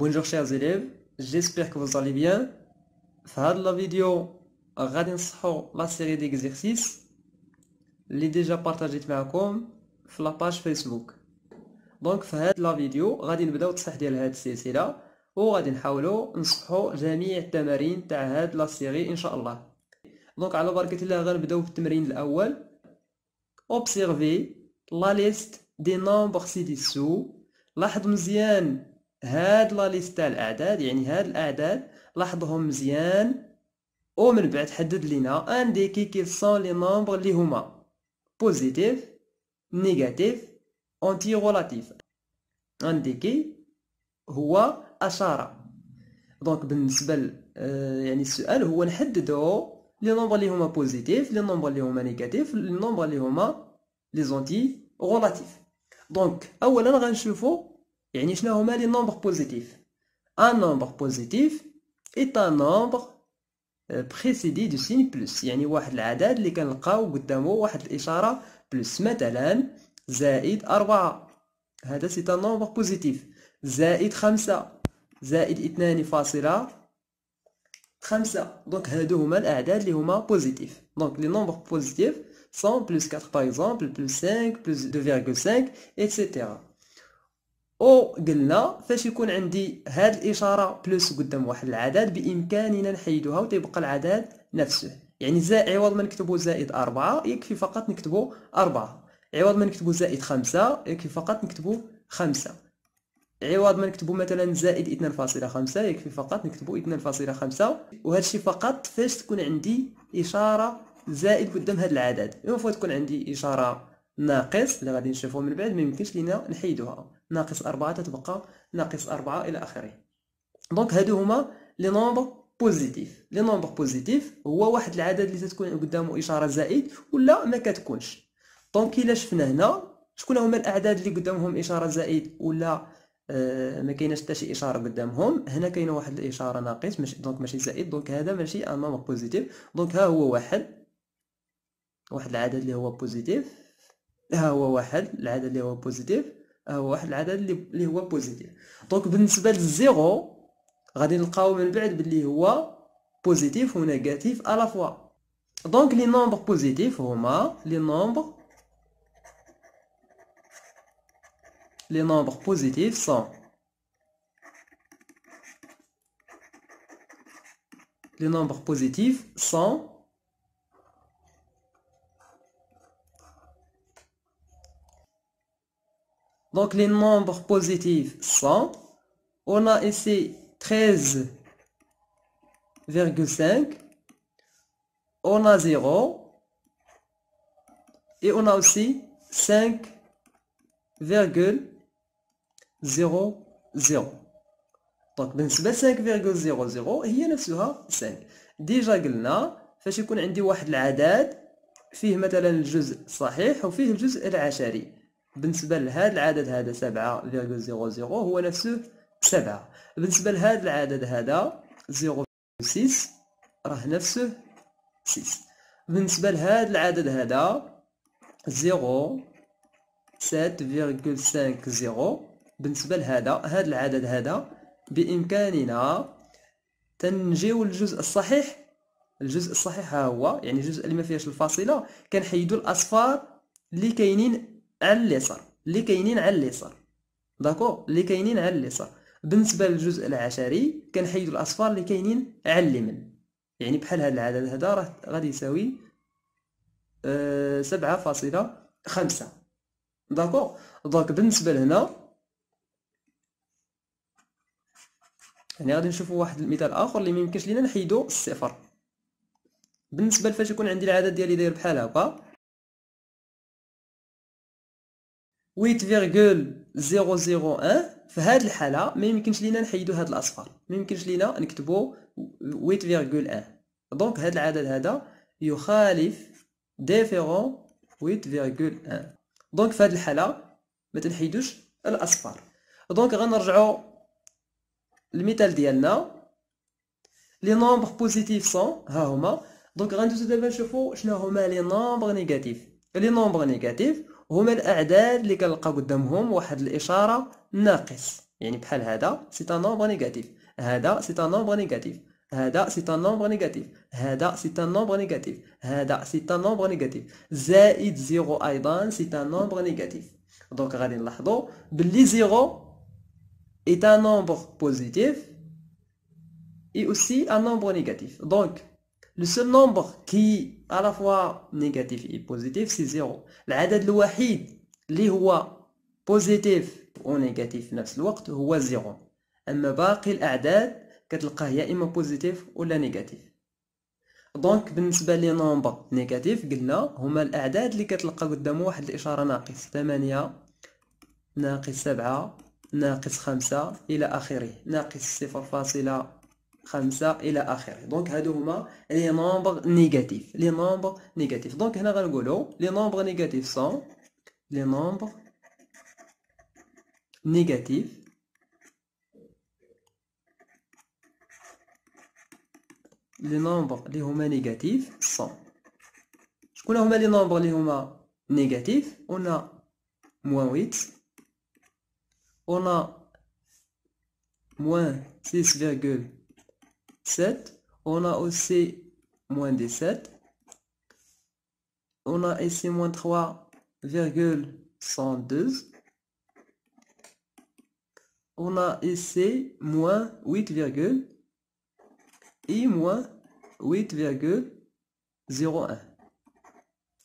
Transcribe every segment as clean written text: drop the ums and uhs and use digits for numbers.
Bonjour chers élèves, j'espère que vous allez bien. في هذه la vidéo غادي نصحو la série d'exercices اللي ديجا بارطاجيت معكم في لا باج فيسبوك. دونك في هذه la vidéo غادي نبداو التصحيح ديال هذه السلسله وغادي نحاولوا نصححوا جميع التمارين تاع هذه la série ان شاء الله. دونك على بركه الله غنبداو بالتمرين الاول. Observez la liste des nombres ci-dessous. لاحظ مزيان هاد لا ليست تاع الاعداد، يعني هاد الاعداد لاحظهم مزيان ومن بعد حدد لينا انديكي كيل سون لي نومبر اللي هما بوزيتيف نيجاتيف اونتي رولاتيف. انديكي هو اشاره. دونك بالنسبه يعني السؤال هو نحددو لي نومبر اللي هما بوزيتيف، لي نومبر اللي هما نيجاتيف، لي نومبر اللي هما لي زونتي رولاتيف. دونك اولا غنشوفو يعني شنو هما لي نومبر بوزيتيف. ان نومبر بوزيتيف est un nombre précédé du signe plus، يعني واحد العدد اللي كنلقاو قدامه واحد الاشاره بلس. مثلا زائد 4 هذا سي ان نومبر بوزيتيف، زائد 5 زائد 2.5. دونك هادو هما الاعداد اللي هما بوزيتيف. دونك لي نومبر بوزيتيف 100 بلس 4 باغ اكزومبل بلس 5 بلس 2.5 ايتترا. او قلنا فاش يكون عندي هاد الاشاره بلس قدام واحد العدد بامكاننا نحيدها وتبقى العدد نفسه. يعني عوض ما نكتبو زائد 4 يكفي فقط نكتبو 4، عوض ما نكتبو زائد 5 يكفي فقط نكتبو 5، عوض ما نكتبو مثلا زائد 2.5 يكفي فقط نكتبو 2.5. وهذا الشيء فقط فاش تكون عندي اشاره زائد قدام هاد العدد. المفروض تكون عندي اشاره ناقص اللي غادي نشوفو من بعد ما يمكنش لينا نحيدوها، ناقص 4 تتبقى ناقص 4 الى اخره. دونك هادو هما لي نومبر بوزيتيف. لي نومبر بوزيتيف هو واحد العدد اللي تتكون قدامه اشاره زائد ولا ما كتكونش. دونك الا شفنا هنا شكون هما الاعداد اللي قدامهم اشاره زائد ولا ما كايناش حتى شي اشاره قدامهم. هنا كاينه واحد الاشاره ناقص ماشي، دونك ماشي زائد، دونك هذا ماشي ان نومبر بوزيتيف. دونك ها هو واحد العدد اللي هو بوزيتيف، ها هو واحد العدد اللي هو بوزيتيف، ها هو واحد العدد اللي هو بوزيتيف. دونك بالنسبه للزيرو غادي نلقاو من بعد باللي هو بوزيتيف ونيجاتيف على فوا. دونك لي نومبر بوزيتيف هما لي نومبر بوزيتيف sont les nombres positifs sont donc les nombres positifs sont, on a ici 13,5, on a 0 et on a aussi 5,00. دونك بالنسبه 5,00 هي نفسها 5. ديجا قلنا فاش يكون عندي واحد العدد فيه مثلا الجزء الصحيح وفيه الجزء العشري. بالنسبه لهذا العدد هذا 7,00 هو نفسه 7. بالنسبه لهذا العدد هذا 0.6 راه نفسه 6. بالنسبه لهذا العدد هذا 0.7,50. بالنسبه لهذا العدد هذا بإمكاننا تنجيو الجزء الصحيح. الجزء الصحيح ها هو، يعني الجزء اللي ما فيهش الفاصلة كنحيدو الأصفار اللي كاينين على اليسار، داكو اللي كاينين على اليسار. بالنسبة للجزء العشري كنحيدو الأصفار اللي كاينين على اليمين. يعني بحال هذا العدد هذا راه غادي يساوي 7.5. داكو. دونك بالنسبة لهنا يعني غادي نشوفوا واحد المثال اخر اللي ميمكنش لينا نحيدو الصفر. بالنسبه لفاش يكون عندي العدد ديالي داير بحال هكا 8,001، في هذه الحاله ما يمكنش لينا نحيدو هاد الاصفار، ما يمكنش لينا نكتبو 8,1. دونك هذا العدد هذا يخالف ديفيرون 8,1. دونك في هذه الحاله ما تنحيدوش الاصفار. دونك غنرجعوا المثال ديالنا. لي نومبر بوزيتيف سون ها هما. دونك غندوزو دابا نشوفو شنو هما لي نومبر نيجاتيف. لي نومبر نيجاتيف هما الاعداد اللي كنلقى قدامهم واحد الاشاره ناقص. يعني بحال هذا سي ان نومبر نيجاتيف، هذا سي ان نومبر نيجاتيف، هذا سي ان نومبر نيجاتيف، هذا سي ان نومبر نيجاتيف، هذا سي ان نومبر نيجاتيف، زائد زيرو ايضا سي ان نومبر نيجاتيف. دونك غادي نلاحظوا باللي زيرو est un nombre positif et aussi un nombre négatif. Donc, le seul nombre qui à la fois négatif et positif, c'est 0. العدد الوحيد اللي هو بوزيتيف ونيجاتيف في نفس الوقت هو 0. أما باقي الأعداد كتلقاه يا إما بوزيتيف ولا نيجاتيف. دونك بالنسبة لي نومبر نيجاتيف قلنا هما الأعداد اللي كتلقى قدامه واحد الإشارة ناقص، 8 ناقص 7 ناقص 5 إلى آخره، ناقص 0.5 إلى آخره. دونك هادو هما لي نومبر نيجاتيف، لي نومبر نيجاتيف. دونك هنا غنقولو لي نومبر نيجاتيف سون لي نومبر نيجاتيف لي نومبر اللي هما نيجاتيف سون. شكون هما لي نومبر اللي هما نيجاتيف؟ قلنا موان 8 on a moins 6,7, on a aussi moins 17, on a ici moins 3,112, on a ici moins 8, et moins 8,01.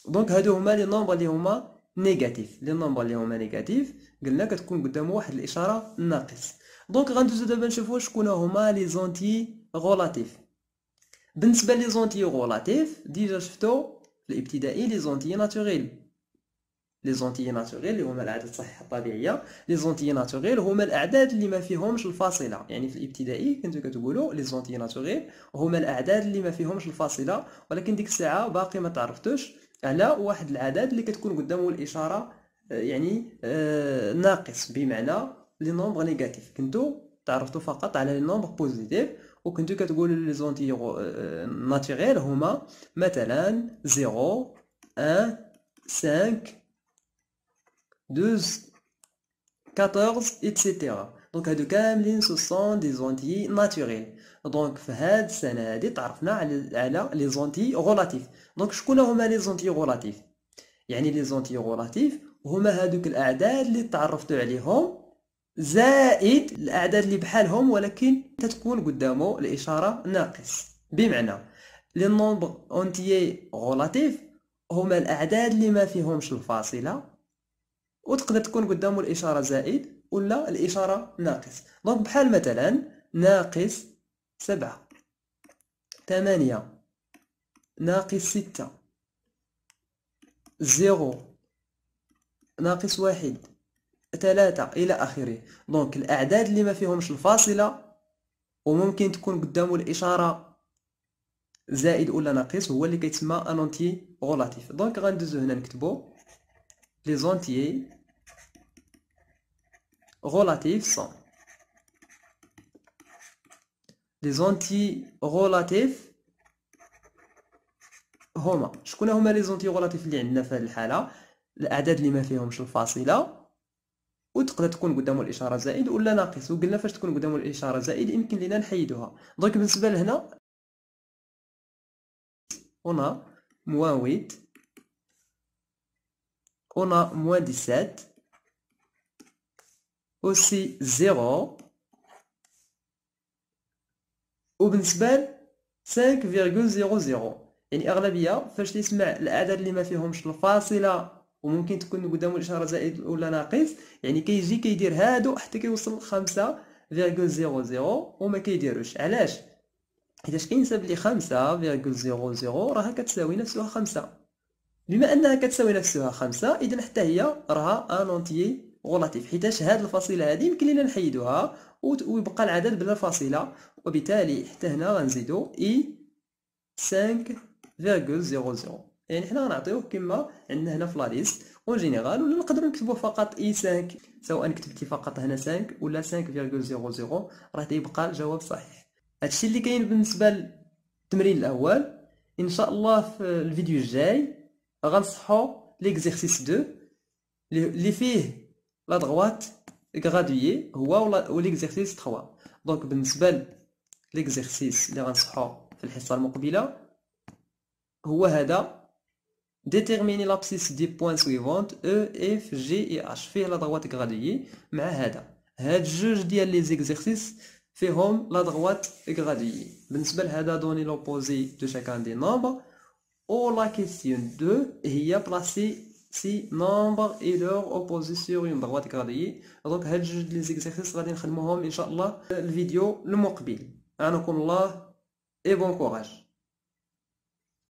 Donc هادو هما لي نومبر اللي هما نيجاتيف. لي نومبر اللي هما نيجاتيف قلنا كتكون قدامه واحد الاشاره ناقص. دونك غندوزو دابا نشوفو شكون هما لي زونتي غولاتيف. بالنسبه لي زونتي غولاتيف ديجا شفتو في الابتدائي لي زونتي ناتوريل. لي زونتي ناتوريل اللي هما الاعداد الصحيحه الطبيعيه، لي زونتي ناتوريل هما الاعداد اللي ما فيهمش الفاصله. يعني في الابتدائي كنتو كتقولوا لي زونتي ناتوريل هما الاعداد اللي ما فيهمش الفاصله، ولكن ديك الساعه باقي ما تعرفتوش على واحد العدد اللي كتكون قدامه الاشاره يعني ناقص، بمعنى لي نومبر نيجاتيف. كنتو تعرفتوا فقط على لي نومبر بوزيتيف، وكنتو كتقولوا لي زونتي ناتوريل هما مثلا 0 1 5 12 14 ايتترا. دونك هادو كاملين سو سون دي زونتي ناتوريل. دونك في هاد السنه هادي تعرفنا على لي زونتي غولاتيف. دونك شكون هما لي زونتي غولاتيف؟ يعني لي زونتي غولاتيف هما هادوك الاعداد اللي تعرفتوا عليهم زائد الاعداد اللي بحالهم ولكن تتكون قدامه الاشاره ناقص. بمعنى لي نومبر اونتيي غولاتيف هما الاعداد اللي ما فيهمش الفاصله وتقدر تكون قدامه الاشاره زائد ولا الاشاره ناقص. دونك بحال مثلا ناقص 7 8 ناقص 6 0 ناقص 1 3 إلى آخره. دونك الأعداد اللي ما فيهمش الفاصلة وممكن تكون قدامه الإشارة زائد ولا ناقص هو اللي كيتسمى ان اونتي غولاتيف. دونك غندوزو هنا نكتبو لي زونتيي غولاتيف سون لي زونتي غولاتيف هما شكون هما لي زونتي غولاتيف اللي عندنا في هذه الحاله؟ الاعداد اللي ما فيهمش الفاصله وتقدر تكون قدامه الاشاره زائد ولا ناقص. وقلنا فاش تكون قدامه الاشاره زائد يمكن لينا نحيدوها. دونك بالنسبه لهنا on a moins 8 on a moins 17 aussi 0 وبالنسبه ل 5,00. يعني اغلبيه فاش تسمع الاعداد اللي ما فيهمش الفاصله وممكن تكون قدامه الاشاره زائد ولا ناقص يعني كيجي كيدير هادو حتى كيوصل 5,00 وما كيديروش. علاش؟ حيتاش كينسب لي 5,00 راها كتساوي نفسها 5. بما انها كتساوي نفسها 5 اذا حتى هي راها ان اونتيي غولاتيف، حيتاش هاد الفاصله هادي يمكن لينا نحيدوها ويبقى العدد بلا فاصله، وبالتالي حتى هنا غنزيدو اي 5,00. يعني حنا غنعطيوه كما عندنا هنا في لا ليست اون جينيرال، ولا نقدروا نكتبوا فقط اي 5 سواء كتبتي فقط هنا 5 ولا 5,00 راه تيبقى الجواب صحيح. هادشي اللي كاين بالنسبه للتمرين الاول. ان شاء الله في الفيديو الجاي غنصحوا ليكزيرسيس 2 اللي فيه لا دغوات غراديي هو ليكزارسيس 3. دونك بالنسبه ليكزارسيس اللي غنصحو في الحصه المقبله هو هذا. déterminer l'abscisse des points suivantes E, F, G et H فيه لا droite غراديي مع هاد جوج ديال لي زيكزارسيس فيهم لا droite غراديي. بالنسبه لهذا دوني لوبوزي دو شاكان دي نومبر. او لا كيسيون 2 هي بلاسي سي نومبر اي لور اوبوزي سور اون droite غراديي. دونك هاد جوج لي زيكزارسيس غادي نخدموهم ان شاء الله الفيديو المقبل. اعناكم الله اي بون كوراج.